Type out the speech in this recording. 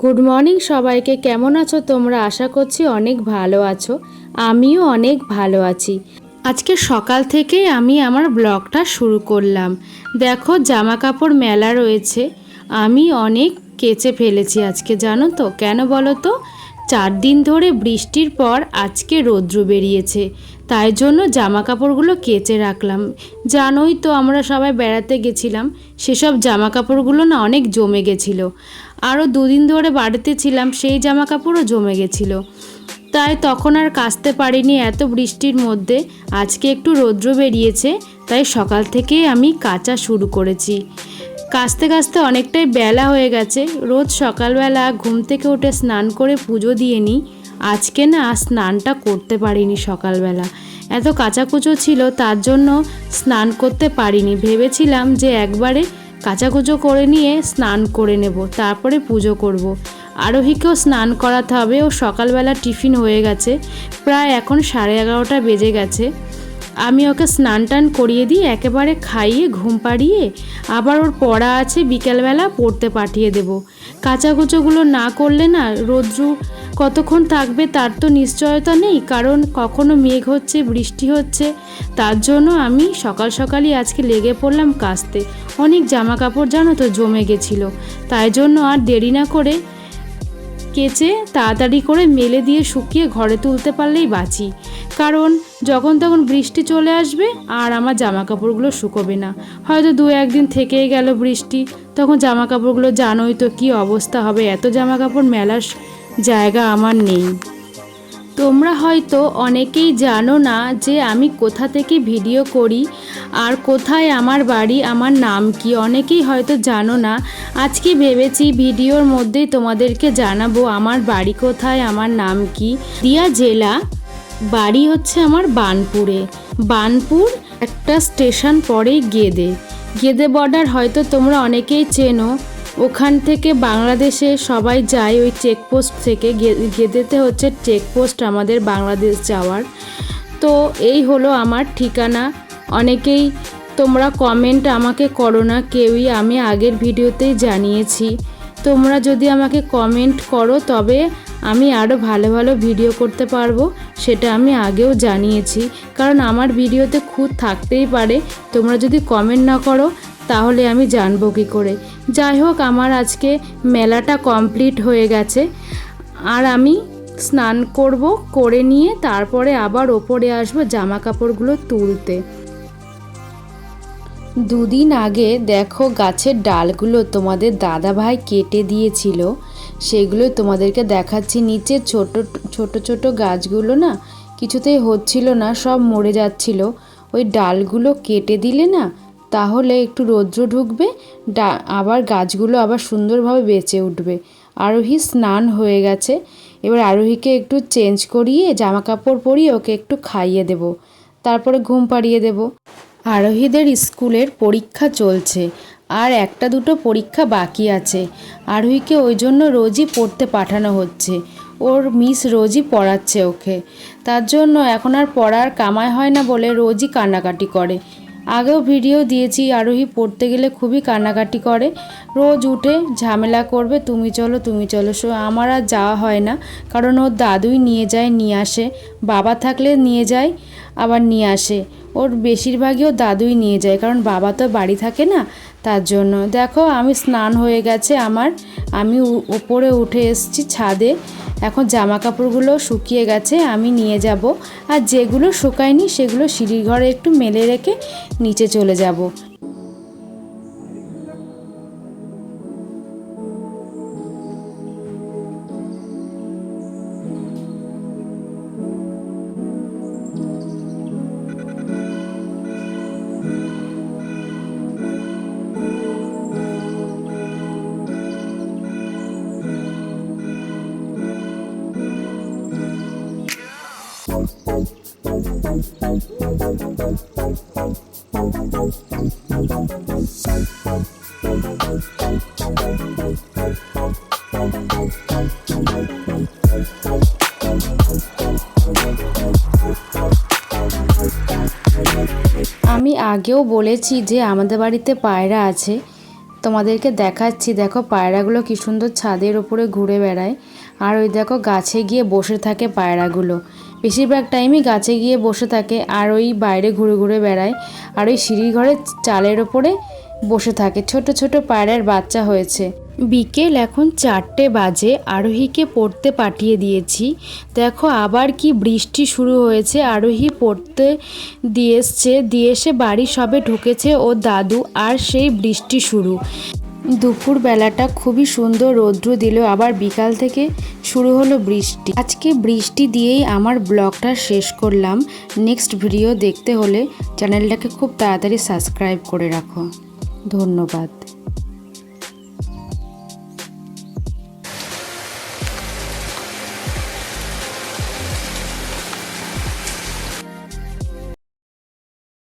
Good morning সবাইকে। কেমন আছো তোমরা? আশা করছি অনেক ভালো আছো। আমিও অনেক ভালো আছি। আজকে সকাল থেকেই আমি আমার ব্লগটা শুরু করলাম। দেখো জামা কাপড় মেলা রয়েছে, আমি অনেক কেচে ফেলেছি আজকে। জানো তো কেন বলো তো? 4 দিন ধরে বৃষ্টির পর আজকে রৌদ্র বেরিয়েছে, তাই জন্য জামা কাপড়গুলো কেচে রাখলাম। জানোই তো আমরা সবাই বেড়াতে গেছিলাম, সেসব জামা কাপড়গুলো না অনেক জমে গেছিলো। আরও 2 দিন ধরে বাড়িতে ছিলাম, সেই জামা কাপড়ও জমে গেছিলো, তাই তখন আর কাচতে পারিনি এত বৃষ্টির মধ্যে। আজকে একটু রৌদ্র বেরিয়েছে, তাই সকাল থেকেই আমি কাচা শুরু করেছি। কাচতে কাচতে অনেকটাই বেলা হয়ে গেছে। রোজ সকালবেলা ঘুম থেকে উঠে স্নান করে পুজো দিয়ে নিই। আজকে না স্নানটা করতে পারিনি সকালবেলা, এত কাচাকুচো ছিল, তার জন্য স্নান করতে পারিনি। ভেবেছিলাম যে একবারে কাচাকুচো করে নিয়ে স্নান করে নেব, তারপরে পুজো করব। আরোহীকেও স্নান করাতে হবে, ও সকালবেলা টিফিন হয়ে গেছে, প্রায় এখন 11:30 বেজে গেছে। আমি ওকে স্নান টান করিয়ে দিই, একেবারে খাইয়ে ঘুম পাড়িয়ে আবার ওর পড়া আছে, বিকেলবেলা পড়তে পাঠিয়ে দেব। কাচাকুচোগুলো না করলে না রৌদ্র কতক্ষণ থাকবে তার তো নিশ্চয়তা নেই, কারণ কখনো মেঘ হচ্ছে, বৃষ্টি হচ্ছে। তার জন্য আমি সকাল সকালই আজকে লেগে পড়লাম কাচতে। অনেক জামা কাপড় জানো তো জমে গেছিলো, তাই জন্য আর দেরি না করে কেচে তাড়াতাড়ি করে মেলে দিয়ে শুকিয়ে ঘরে তুলতে পারলেই বাঁচি। কারণ যখন তখন বৃষ্টি চলে আসবে আর আমার জামা কাপড়গুলো শুকোবে না। হয়তো 2-1 দিন থেকেই গেল বৃষ্টি, তখন জামা কাপড়গুলো জানোই তো কী অবস্থা হবে। এত জামা কাপড় মেলার জায়গা আমার নেই। তোমরা হয়তো অনেকেই জানো না যে আমি কোথা থেকে ভিডিও করি আর কোথায় আমার বাড়ি, আমার নাম কি, অনেকেই হয়তো জানো না। আজকে ভেবেছি ভিডিওর মধ্যেই তোমাদেরকে জানাবো আমার বাড়ি কোথায়, আমার নাম কি। দিয়া জেলা, বাড়ি হচ্ছে আমার বানপুরে। বানপুর একটা স্টেশন পরেই গেদে বর্ডার, হয়তো তোমরা অনেকেই চেনো। ওখান থেকে বাংলাদেশে সবাই যায় ওই চেকপোস্ট থেকে। গেদেতে হচ্ছে চেকপোস্ট আমাদের বাংলাদেশ যাওয়ার। তো এই হলো আমার ঠিকানা। অনেকেই তোমরা কমেন্ট আমাকে করো না কেউই, আমি আগের ভিডিওতেই জানিয়েছি। তোমরা যদি আমাকে কমেন্ট করো তবে আমি আরও ভালো ভালো ভিডিও করতে পারবো, সেটা আমি আগেও জানিয়েছি। কারণ আমার ভিডিওতে খুঁত থাকতেই পারে, তোমরা যদি কমেন্ট না করো তাহলে আমি জানবো কী করে। যাই হোক, আমার আজকে মেলাটা কমপ্লিট হয়ে গেছে, আর আমি স্নান করব, করে নিয়ে তারপরে আবার ওপরে আসবো জামা কাপড়গুলো তুলতে। 2 দিন আগে দেখো গাছের ডালগুলো তোমাদের দাদাভাই কেটে দিয়েছিল, সেগুলো তোমাদেরকে দেখাচ্ছি। নিচে ছোট ছোট ছোট গাছগুলো না কিছুতেই হচ্ছিল না, সব মরে যাচ্ছিল। ওই ডালগুলো কেটে দিলে না তাহলে একটু রৌদ্র ঢুকবে, আবার গাছগুলো আবার সুন্দরভাবে বেঁচে উঠবে। আরোহী স্নান হয়ে গেছে, এবার আরোহীকে একটু চেঞ্জ করিয়ে জামা কাপড় পরিয়ে ওকে একটু খাইয়ে দেব, তারপরে ঘুম পাড়িয়ে দেব। আরোহীদের স্কুলের পরীক্ষা চলছে, আর 1-2 পরীক্ষা বাকি আছে। আরোহীকে ওই জন্য রোজই পড়তে পাঠানো হচ্ছে, ওর মিস রোজই পড়াচ্ছে ওকে। তার জন্য এখন আর পড়ার কামাই হয় না বলে রোজই কান্নাকাটি করে। আগেও ভিডিও দিয়েছি, আরোহী পড়তে গেলে খুবই কান্নাকাটি করে, রোজ উঠে ঝামেলা করবে, তুমি চলো তুমি চলো। আমার আর যাওয়া হয় না, কারণ ওর দাদুই নিয়ে যায় নিয়ে আসে। বাবা থাকলে নিয়ে যায় আবার নিয়ে আসে, ওর বেশিরভাগই ওর দাদুই নিয়ে যায়, কারণ বাবা তো বাড়ি থাকে না। তার জন্য দেখো আমি স্নান হয়ে গেছে আমার, আমি উপরে উঠে এসেছি ছাদে। এখন জামা কাপড়গুলো শুকিয়ে গেছে, আমি নিয়ে যাব, আর যেগুলো শুকায়নি সেগুলো সিঁড়ির ঘরে একটু মেলে রেখে নিচে চলে যাব। আমি আগেও বলেছি যে আমাদের বাড়িতে পায়রা আছে, তোমাদেরকে দেখাচ্ছি, দেখো পায়রাগুলো কি সুন্দর ছাদের ওপরে ঘুরে বেড়ায়। আর ওই দেখো গাছে গিয়ে বসে থাকে পায়রাগুলো, বেশিরভাগ টাইমই গাছে গিয়ে বসে থাকে আর ওই বাইরে ঘুরে ঘুরে বেড়ায়। আর ওই সিঁড়ি ঘরের চালের ওপরে বসে থাকে, ছোট ছোট পায়রার বাচ্চা হয়েছে। বিকেল এখন 4টে বাজে, আরোহীকে পড়তে পাঠিয়ে দিয়েছি। দেখো আবার কি বৃষ্টি শুরু হয়েছে। আরোহী পড়তে দিয়ে এসে বাড়ি সবে ঢুকেছে ও দাদু, আর সেই বৃষ্টি শুরু। দুপুর বেলাটা খুবই সুন্দর রৌদ্র দিল, আবার বিকাল থেকে শুরু হলো বৃষ্টি। আজকে বৃষ্টি দিয়েই আমার ব্লগটা শেষ করলাম। নেক্সট ভিডিও দেখতে হলে চ্যানেলটাকে খুব তাড়াতাড়ি সাবস্ক্রাইব করে রাখো। ধন্যবাদ।